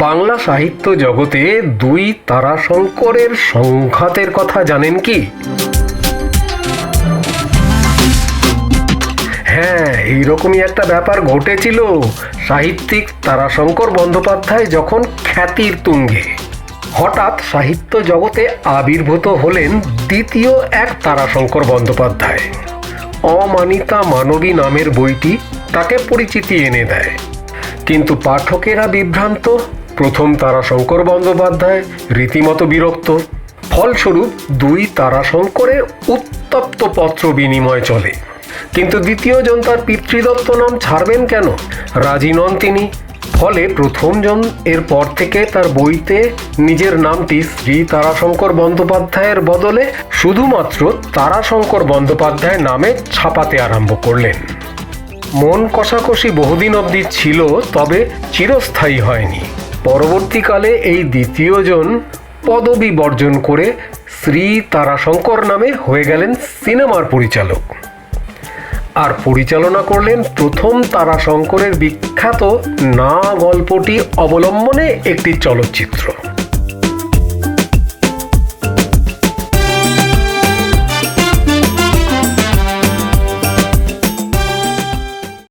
বাংলা সাহিত্য জগতে দুই তারাশঙ্করের সংঘাতের কথা জানেন কি? হ্যাঁ, এইরকমই একটা ব্যাপার ঘটেছিল সাহিত্যিক তারাশঙ্কর বন্দ্যোপাধ্যায় যখন খ্যাতির তুঙ্গে। হঠাৎ সাহিত্য জগতে আবির্ভূত হলেন দ্বিতীয় এক তারাশঙ্কর বন্দ্যোপাধ্যায়। অমানিতা মানবী নামের বইটি তাকে পরিচিতি এনে দেয়, কিন্তু পাঠকেরা বিভ্রান্ত। প্রথম তারাশঙ্কর বন্দ্যোপাধ্যায় রীতিমতো বিরক্ত। ফলস্বরূপ দুই তারাশঙ্করের উত্তপ্ত পত্র বিনিময় চলে। কিন্তু দ্বিতীয়জন তার পিতৃদত্ত নাম ছাড়বেন কেন? রাজি নন তিনি। ফলে প্রথমজন এর পর থেকে তার বইতে নিজের নামটি শ্রী তারাশঙ্কর বন্দ্যোপাধ্যায়ের বদলে শুধুমাত্র তারাশঙ্কর বন্দ্যোপাধ্যায় নামে ছাপাতে আরম্ভ করলেন। মন কষাকষি বহুদিন অবধি ছিল, তবে চিরস্থায়ী হয়নি। পরবর্তীকালে এই দ্বিতীয়জন পদবি বর্জন করে শ্রী তারাশঙ্কর নামে হয়ে গেলেন সিনেমার পরিচালক, আর পরিচালনা করলেন প্রথম তারাশঙ্করের বিখ্যাত না গল্পটি অবলম্বনে একটি চলচ্চিত্র।